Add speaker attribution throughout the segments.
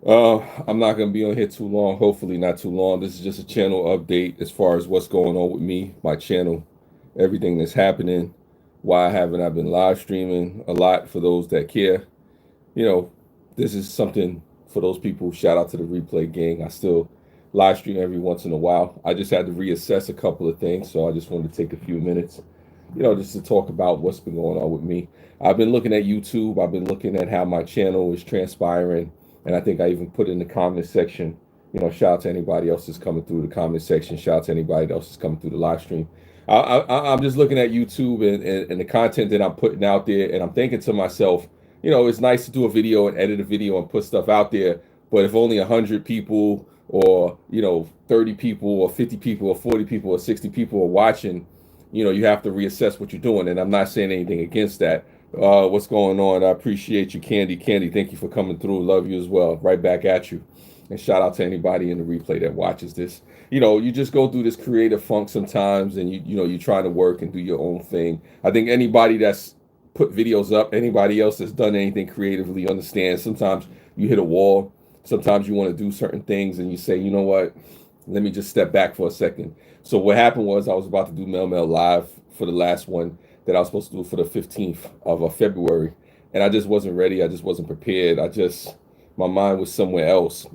Speaker 1: I'm not going to be on here too long. Hopefully, not too long. This is just a channel update as far as what's going on with me, my channel, everything that's happening. Why haven't I been live streaming a lot for those that care? You know, this is something for those people. Shout out to the replay gang. I still live stream every once in a while. I just had to reassess a couple of things, so I just wanted to take a few minutes, just to talk about what's been going on with me. I've been looking at YouTube. I've been looking at how my channel is transpiring, and I think I even put in the comment section. Shout out to anybody else that's coming through the comment section. Shout out to anybody else that's coming through the live stream. I'm just looking at YouTube and the content that I'm putting out there, and I'm thinking to myself, it's nice to do a video and edit a video and put stuff out there, but if only 100 people or 30 people or 50 people or 40 people or 60 people are watching, you have to reassess what you're doing. And I'm not saying anything against that. What's going on? I appreciate you, Candy. Candy, thank you for coming through. Love you as well. Right back at you. And shout out to anybody in the replay that watches this. You just go through this creative funk sometimes, and you try to work and do your own thing. I think anybody that's put videos up, anybody else that's done anything creatively understands sometimes you hit a wall. Sometimes you want to do certain things and you say, you know what, let me just step back for a second. So what happened was I was about to do Mel Mel Live for the last one that I was supposed to do for the 15th of February. And I just wasn't ready. I just wasn't prepared. My mind was somewhere else.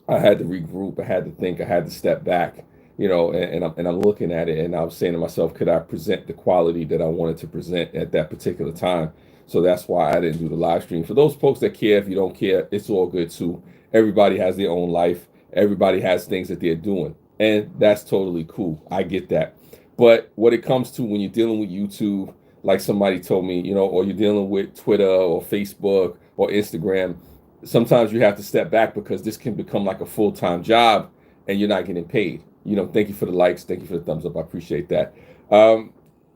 Speaker 1: I had to regroup. I had to think. I had to step back, and I'm looking at it and I was saying to myself, could I present the quality that I wanted to present at that particular time? So that's why I didn't do the live stream. For those folks that care, if you don't care, it's all good too. Everybody has their own life. Everybody has things that they're doing. And that's totally cool. I get that. But what it comes to when you're dealing with YouTube, like somebody told me, or you're dealing with Twitter or Facebook or Instagram, sometimes you have to step back because this can become like a full-time job and you're not getting paid. Thank you for the likes. Thank you for the thumbs up. I appreciate that.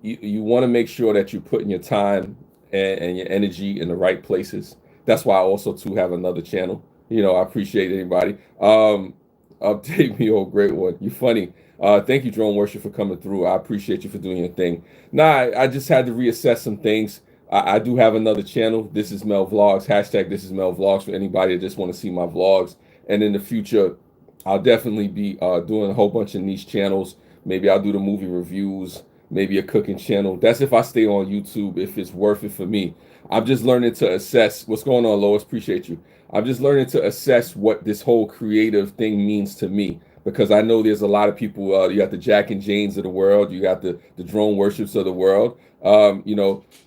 Speaker 1: You want to make sure that you're putting your time and your energy in the right places. That's why I also too have another channel. I appreciate anybody. Update me, old great one. You funny. Thank you, Drone Worship, for coming through. I appreciate you for doing your thing. Nah, I just had to reassess some things. I do have another channel. This is Mel Vlogs. Hashtag This is Mel Vlogs for anybody that just want to see my vlogs. And in the future, I'll definitely be doing a whole bunch of niche channels. Maybe I'll do the movie reviews, maybe a cooking channel. That's if I stay on YouTube, if it's worth it for me. I'm just learning to assess what's going on, Lois. Appreciate you. I'm just learning to assess what this whole creative thing means to me because I know there's a lot of people. You got the Jack and Janes of the world, you got the drone worships of the world.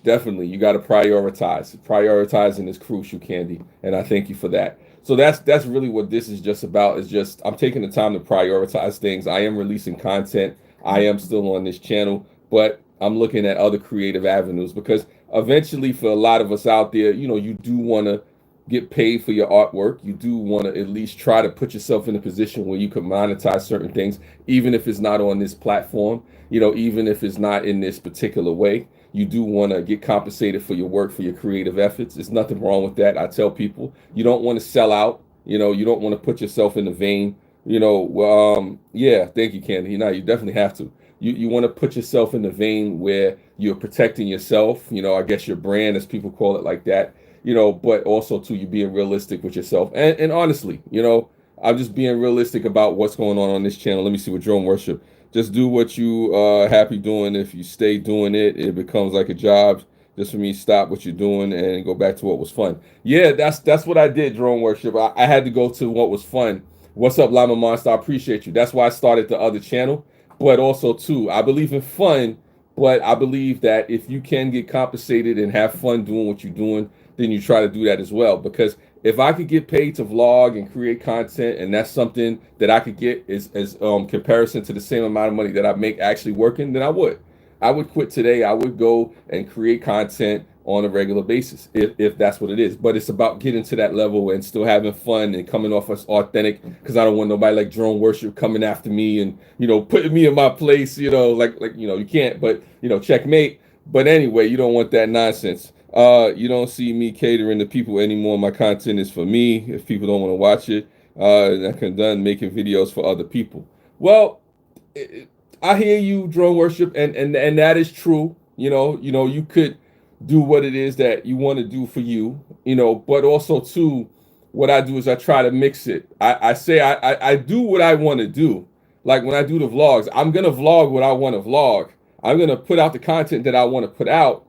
Speaker 1: Definitely you got to prioritize. Prioritizing is crucial, Candy, and I thank you for that. So that's really what this is just about. Is just I'm taking the time to prioritize things. I am releasing content. I am still on this channel, but I'm looking at other creative avenues because eventually, for a lot of us out there, you do want to get paid for your artwork. You do want to at least try to put yourself in a position where you can monetize certain things, even if it's not on this platform, even if it's not in this particular way. You do want to get compensated for your work, for your creative efforts. There's nothing wrong with that. I tell people you don't want to sell out. You don't want to put yourself in the vein. Yeah, thank you, Candy. You definitely have to. You want to put yourself in the vein where you're protecting yourself. I guess your brand, as people call it, like that. But also too, you're being realistic with yourself. And honestly, I'm just being realistic about what's going on this channel. Let me see what Drone Worship. Just do what you are happy doing. If you stay doing it, it becomes like a job. Just for me, stop what you're doing and go back to what was fun. Yeah, that's what I did, Drone Worship. I had to go to what was fun. What's up, Lama Monster? I appreciate you. That's why I started the other channel. But also too, I believe in fun, but I believe that if you can get compensated and have fun doing what you're doing, then you try to do that as well. Because if I could get paid to vlog and create content, and that's something that I could get as comparison to the same amount of money that I make actually working, then I would. I would quit today. I would go and create content on a regular basis if that's what it is. But it's about getting to that level and still having fun and coming off as authentic, because I don't want nobody like Drone Worship coming after me and putting me in my place. You can't. But checkmate. But anyway, you don't want that nonsense. You don't see me catering to people anymore. My content is for me. If people don't want to watch it, I can done making videos for other people. Well, I hear you, Drone Worship, and that is true. You could do what it is that you want to do for you, but also too, what I do is I try to mix it. I say I do what I want to do. Like when I do the vlogs, I'm gonna vlog what I want to vlog. I'm gonna put out the content that I want to put out,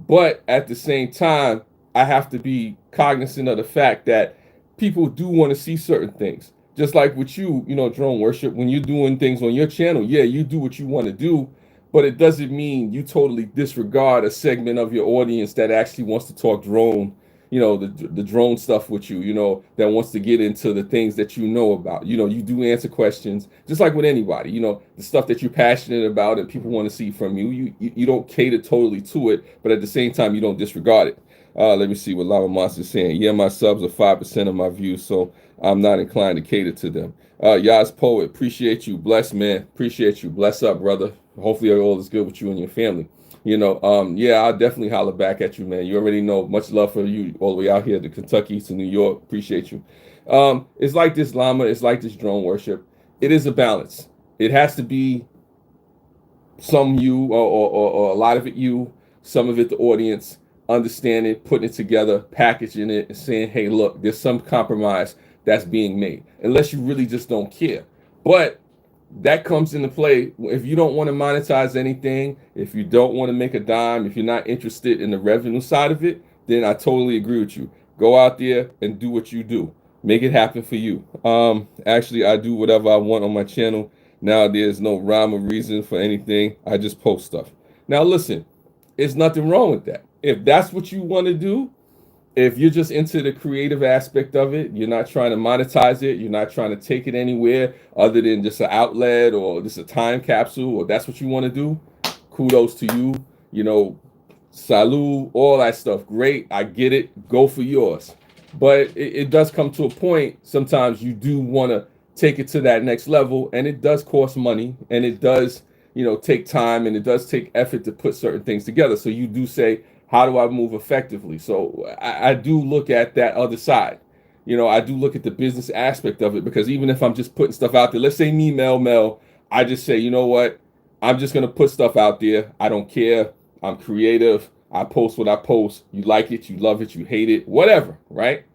Speaker 1: but at the same time, I have to be cognizant of the fact that people do want to see certain things. Just like with you, you know, drone worship, when you're doing things on your channel, yeah, you do what you want to do, but it doesn't mean you totally disregard a segment of your audience that actually wants to talk drone, you know, the drone stuff with you, you know, that wants to get into the things that you know about. You know, you do answer questions, just like with anybody, you know, the stuff that you're passionate about and people want to see from you. You don't cater totally to it, but at the same time, you don't disregard it. Let me see what Lava Monster is saying. Yeah, my subs are 5% of my views, so I'm not inclined to cater to them. Yaz Poet, appreciate you. Bless, man. Appreciate you. Bless up, brother. Hopefully all is good with you and your family. You know, yeah, I'll definitely holler back at you, man. You already know. Much love for you all the way out here to Kentucky, to New York. Appreciate you. It's like this llama. It's like this drone worship. It is a balance. It has to be some you or a lot of it you, some of it the audience, understanding, putting it together, packaging it, and saying, hey, look, there's some compromise that's being made, unless you really just don't care. But that comes into play if you don't want to monetize anything, if you don't want to make a dime, if you're not interested in the revenue side of it, then I totally agree with you. Go out there and do what you do. Make it happen for you. Actually, I do whatever I want on my channel. Now there's no rhyme or reason for anything. I just post stuff. Now listen, there's nothing wrong with that. If that's what you want to do, if you're just into the creative aspect of it, you're not trying to monetize it, you're not trying to take it anywhere other than just an outlet or just a time capsule, or that's what you want to do, kudos to you. You know, salute, all that stuff. Great, I get it. Go for yours. But it does come to a point, sometimes you do want to take it to that next level, and it does cost money, and it does, you know, take time, and it does take effort to put certain things together. So you do say, how do I move effectively? So I do look at that other side. You know, I do look at the business aspect of it, because even if I'm just putting stuff out there, let's say me, Mel, I just say, you know what? I'm just going to put stuff out there. I don't care. I'm creative. I post what I post. You like it, you love it, you hate it, whatever, right?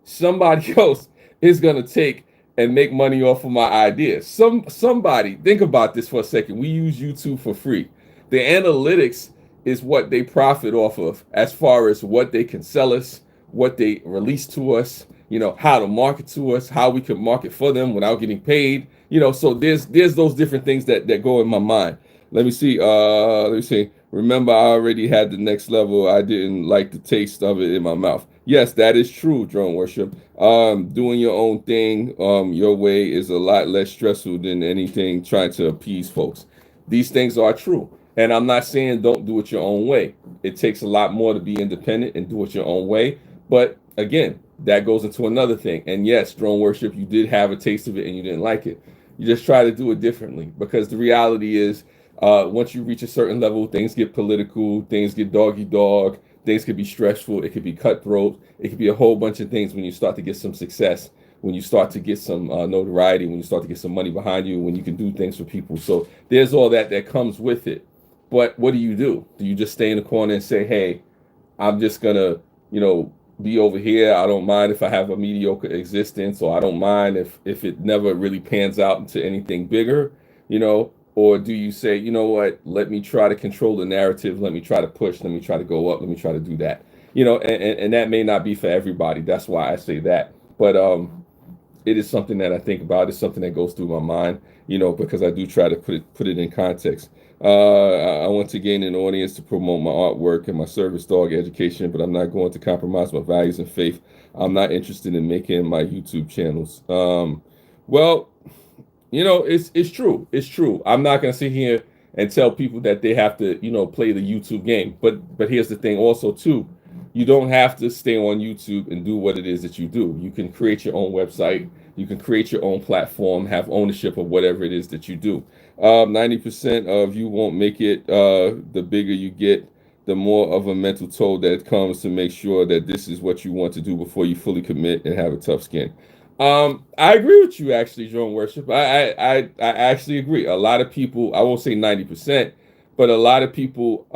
Speaker 1: Somebody else is going to take and make money off of my ideas. Somebody, think about this for a second. We use YouTube for free. The analytics is what they profit off of, as far as what they can sell us, what they release to us, you know, how to market to us, how we can market for them without getting paid, you know. So there's those different things that go in my mind. Let me see. Remember, I already had the next level. I didn't like the taste of it in my mouth. Yes, that is true, drone worship. Doing your own thing your way is a lot less stressful than anything trying to appease folks. These things are true. And I'm not saying don't do it your own way. It takes a lot more to be independent and do it your own way. But again, that goes into another thing. And yes, drone worship, you did have a taste of it and you didn't like it. You just try to do it differently, because the reality is, once you reach a certain level, things get political, things get doggy dog, things could be stressful, it could be cutthroat, it could be a whole bunch of things when you start to get some success, when you start to get some notoriety, when you start to get some money behind you, when you can do things for people. So there's all that comes with it. But what do? Do you just stay in the corner and say, hey, I'm just going to, you know, be over here. I don't mind if I have a mediocre existence, or I don't mind if it never really pans out into anything bigger, you know? Or do you say, you know what, let me try to control the narrative. Let me try to push. Let me try to go up. Let me try to do that. You know, and that may not be for everybody. That's why I say that. But it is something that I think about. It's something that goes through my mind, you know, because I do try to put it in context. I want to gain an audience to promote my artwork and my service dog education, but I'm not going to compromise my values and faith. I'm not interested in making my YouTube channels. Well, you know, it's true. It's true. I'm not going to sit here and tell people that they have to, you know, play the YouTube game. But here's the thing also, too. You don't have to stay on YouTube and do what it is that you do. You can create your own website. You can create your own platform, have ownership of whatever it is that you do. 90% of you won't make it. The bigger you get, the more of a mental toll that comes to make sure that this is what you want to do before you fully commit and have a tough skin. I agree with you, actually, drone worship. I actually agree. A lot of people, I won't say 90%, but a lot of people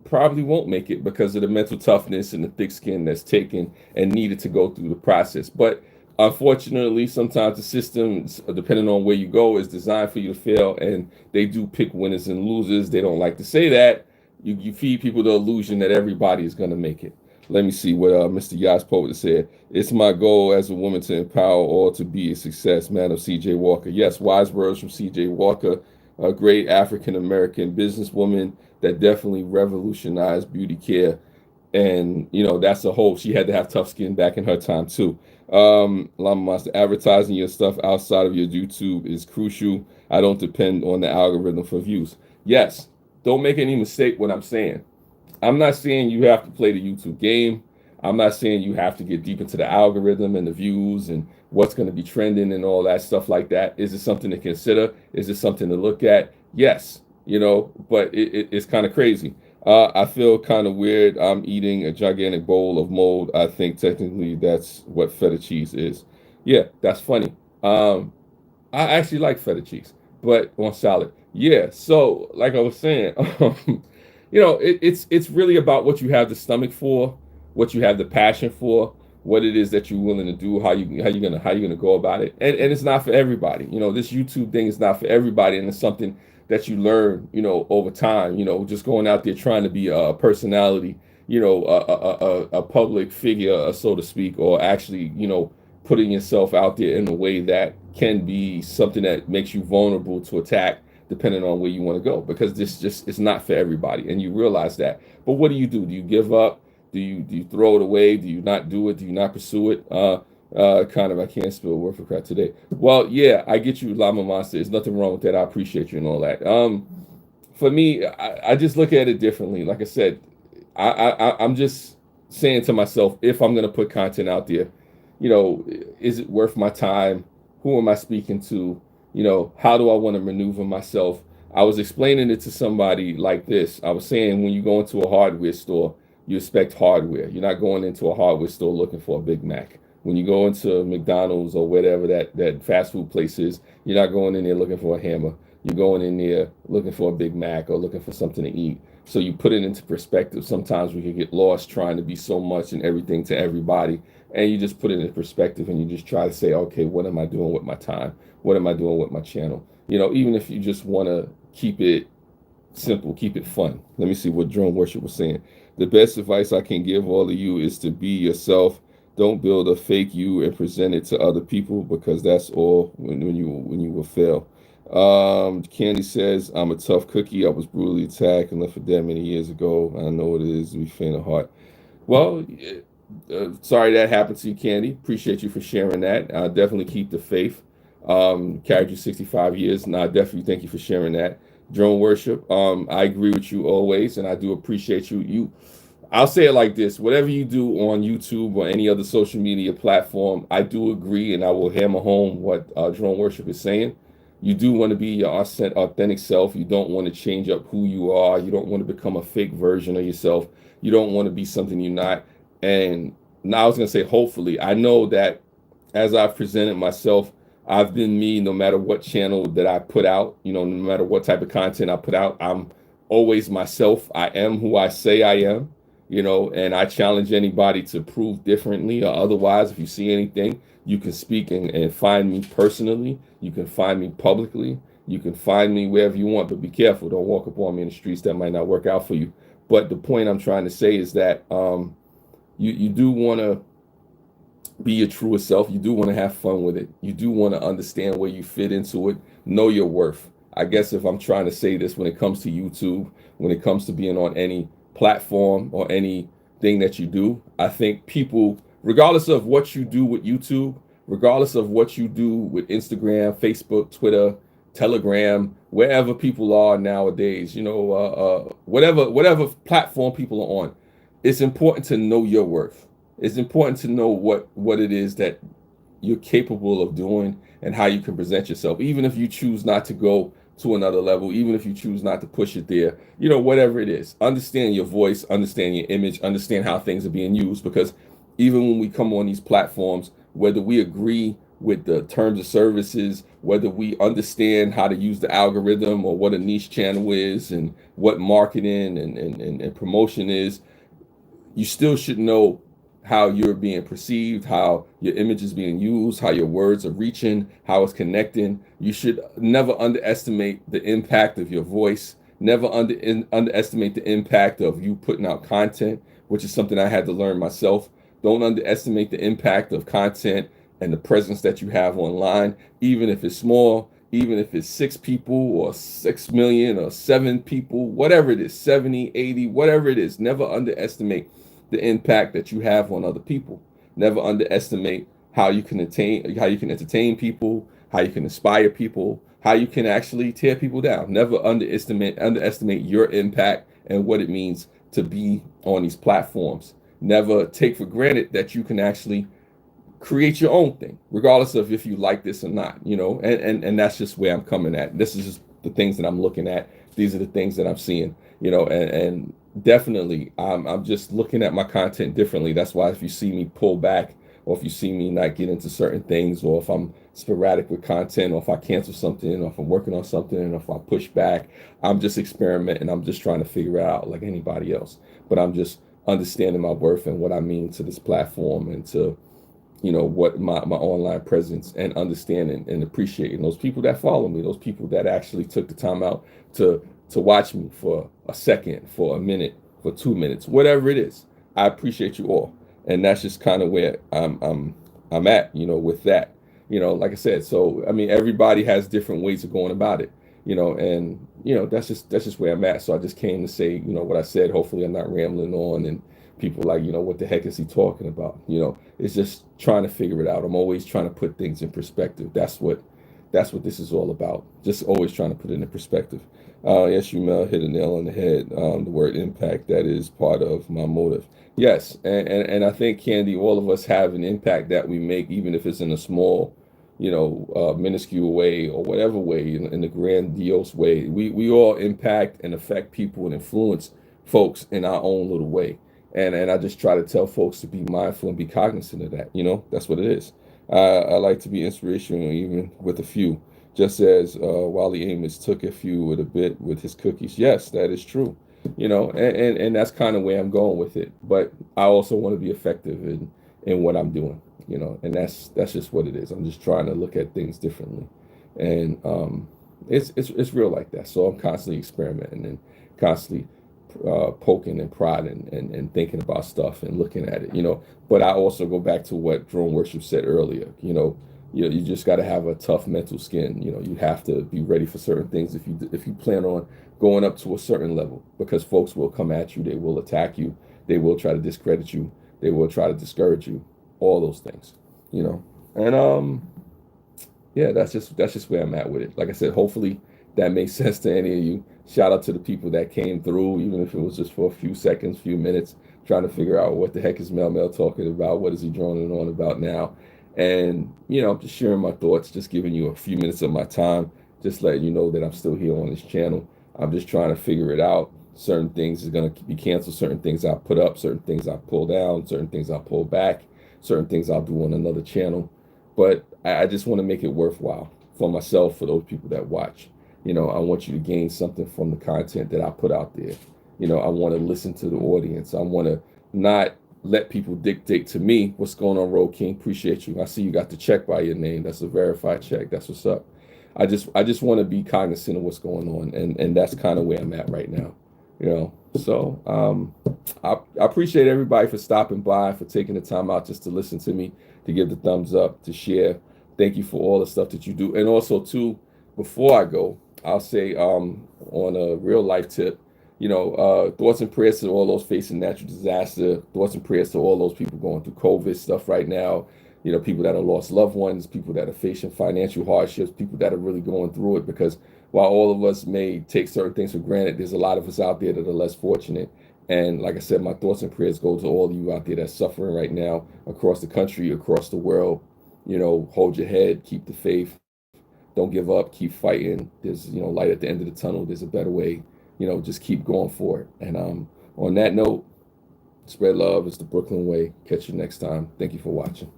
Speaker 1: probably won't make it because of the mental toughness and the thick skin that's taken and needed to go through the process. But unfortunately, sometimes the system, depending on where you go, is designed for you to fail, and they do pick winners and losers. They don't like to say that. You feed people the illusion that everybody is going to make it. Let me see what Mr. Yas Poet said. It's my goal as a woman to empower all to be a success. Man of C.J. Walker. Yes, wise words from C.J. Walker, a great African American businesswoman that definitely revolutionized beauty care. And that's a whole. She had to have tough skin back in her time too. Llama Monster, advertising your stuff outside of your YouTube is crucial. I don't depend on the algorithm for views. Yes, don't make any mistake what I'm saying. I'm not saying you have to play the YouTube game. I'm not saying you have to get deep into the algorithm and the views and what's going to be trending and all that stuff like that. Is it something to consider? Is it something to look at? Yes, but it's kind of crazy. I feel kind of weird. I'm eating a gigantic bowl of mold. I think technically that's what feta cheese is. Yeah, that's funny. I actually like feta cheese, but on salad. Yeah. So, like I was saying, it's really about what you have the stomach for, what you have the passion for, what it is that you're willing to do, how you gonna go about it, and it's not for everybody. This YouTube thing is not for everybody, and it's something that you learn, over time. Just going out there trying to be a personality, a public figure, so to speak, or actually, putting yourself out there in a way that can be something that makes you vulnerable to attack depending on where you want to go, because this just is not for everybody, and you realize that. But what do? Do you give up? Do you throw it away? Do you not do it? Do you not pursue it? Kind of, I can't spell a word for crap today. Well, yeah, I get you, Llama Monster. There's nothing wrong with that. I appreciate you and all that. For me, I just look at it differently. Like I said, I'm just saying to myself, if I'm gonna put content out there, is it worth my time? Who am I speaking to? How do I want to maneuver myself? I was explaining it to somebody like this. I was saying, when you go into a hardware store, you expect hardware. You're not going into a hardware store looking for a Big Mac. When you go into McDonald's or whatever that fast food place is, you're not going in there looking for a hammer. You're going in there looking for a Big Mac or looking for something to eat. So you put it into perspective. Sometimes we can get lost trying to be so much and everything to everybody. And you just put it in perspective and you just try to say, okay, what am I doing with my time? What am I doing with my channel? Even if you just want to keep it simple, keep it fun. Let me see what Drone Worship was saying. The best advice I can give all of you is to be yourself. Don't build a fake you and present it to other people, because that's all when you will fail. Candy says, I'm a tough cookie. I was brutally attacked and left for dead many years ago. I know what it is to be faint of heart. Well, sorry that happened to you, Candy. Appreciate you for sharing that. Definitely keep the faith. Carried you 65 years, and I definitely thank you for sharing that. Drone Worship, I agree with you always, and I do appreciate you. I'll say it like this: whatever you do on YouTube or any other social media platform, I do agree, and I will hammer home what Drone Worship is saying. You do want to be your authentic self. You don't want to change up who you are. You don't want to become a fake version of yourself. You don't want to be something you're not. And now I was going to say, hopefully, I know that as I've presented myself, I've been me no matter what channel that I put out, no matter what type of content I put out. I'm always myself. I am who I say I am, and I challenge anybody to prove differently or otherwise. If you see anything, you can speak and find me personally. You can find me publicly. You can find me wherever you want, but be careful. Don't walk up on me in the streets. That might not work out for you. But the point I'm trying to say is that you do want to be your truest self. You do want to have fun with it. You do want to understand where you fit into it. Know your worth. I guess if I'm trying to say this, when it comes to YouTube, when it comes to being on any platform or anything that you do, I think people, regardless of what you do with YouTube, regardless of what you do with Instagram, Facebook, Twitter, Telegram, wherever people are nowadays, whatever platform people are on, it's important to know your worth. It's important to know what it is that you're capable of doing and how you can present yourself, even if you choose not to go to another level, even if you choose not to push it there, whatever it is. Understand your voice, understand your image, understand how things are being used, because even when we come on these platforms, whether we agree with the terms of services, whether we understand how to use the algorithm or what a niche channel is and what marketing and promotion is, you still should know how you're being perceived, how your image is being used, how your words are reaching, how it's connecting. You should never underestimate the impact of your voice, never underestimate the impact of you putting out content, which is something I had to learn myself. Don't underestimate the impact of content and the presence that you have online, even if it's small, even if it's 6 people or 6 million or 7 people, whatever it is, 70, 80, whatever it is. Never underestimate the impact that you have on other people. Never underestimate how you can entertain people, how you can inspire people, how you can actually tear people down. Never underestimate your impact and what it means to be on these platforms. Never take for granted that you can actually create your own thing, regardless of if you like this or not, and that's just where I'm coming at. This is just the things that I'm looking at. These are the things that I'm seeing, and definitely I'm just looking at my content differently. That's why if you see me pull back, or if you see me not get into certain things, or if I'm sporadic with content, or if I cancel something, or if I'm working on something, and if I push back, I'm just experimenting. I'm just trying to figure it out like anybody else. But I'm just understanding my worth and what I mean to this platform and to what my online presence, and understanding and appreciating those people that follow me, those people that actually took the time out to watch me for a second, for a minute, for 2 minutes, whatever it is. I appreciate you all, and that's just kind of where I'm at, with that. Like I said, so I mean, everybody has different ways of going about it, and that's just where I'm at. So I just came to say, what I said. Hopefully, I'm not rambling on and people like, what the heck is he talking about? It's just trying to figure it out. I'm always trying to put things in perspective. That's what this is all about. Just always trying to put it in perspective. Yes, you hit a nail on the head. The word impact, that is part of my motive. Yes, and I think, Candy, all of us have an impact that we make, even if it's in a small, minuscule way or whatever way, in the grandiose way. We all impact and affect people and influence folks in our own little way. And I just try to tell folks to be mindful and be cognizant of that. That's what it is. I like to be inspirational, even with a few. Just as Wally Amos took a few with a bit with his cookies. Yes, that is true. And that's kind of where I'm going with it. But I also want to be effective in what I'm doing. And that's just what it is. I'm just trying to look at things differently, and it's real like that. So I'm constantly experimenting and constantly poking and prodding and thinking about stuff and looking at it. But I also go back to what Drone Worship said earlier. You just got to have a tough mental skin. You have to be ready for certain things if you plan on going up to a certain level, because folks will come at you, they will attack you, they will try to discredit you, they will try to discourage you, all those things. And yeah, that's just where I'm at with it. Like I said, hopefully that makes sense to any of you. Shout out to the people that came through, even if it was just for a few seconds, few minutes, trying to figure out what the heck is Mel talking about, what is he droning on about now. And just sharing my thoughts, just giving you a few minutes of my time, just letting you know that I'm still here on this channel. I'm just trying to figure it out. Certain things is going to be canceled, certain things I'll put up, certain things I'll pull down, certain things I'll pull back, certain things I'll do on another channel. But I just want to make it worthwhile for myself, for those people that watch. I want you to gain something from the content that I put out there. I want to listen to the audience. I want to not let people dictate to me what's going on. Road King, appreciate you. I see you got the check by your name. That's a verified check. That's what's up. I just want to be cognizant of what's going on, and that's kind of where I'm at right now. So I appreciate everybody for stopping by, for taking the time out just to listen to me, to give the thumbs up, to share. Thank you for all the stuff that you do. And also too, before I go, I'll say on a real life tip, thoughts and prayers to all those facing natural disaster, thoughts and prayers to all those people going through COVID stuff right now, people that have lost loved ones, people that are facing financial hardships, people that are really going through it, because while all of us may take certain things for granted, there's a lot of us out there that are less fortunate. And like I said, my thoughts and prayers go to all of you out there that's suffering right now across the country, across the world. Hold your head, keep the faith, don't give up, keep fighting. There's, light at the end of the tunnel. There's a better way. Just keep going for it. And on that note, spread love. It's the Brooklyn way. Catch you next time. Thank you for watching.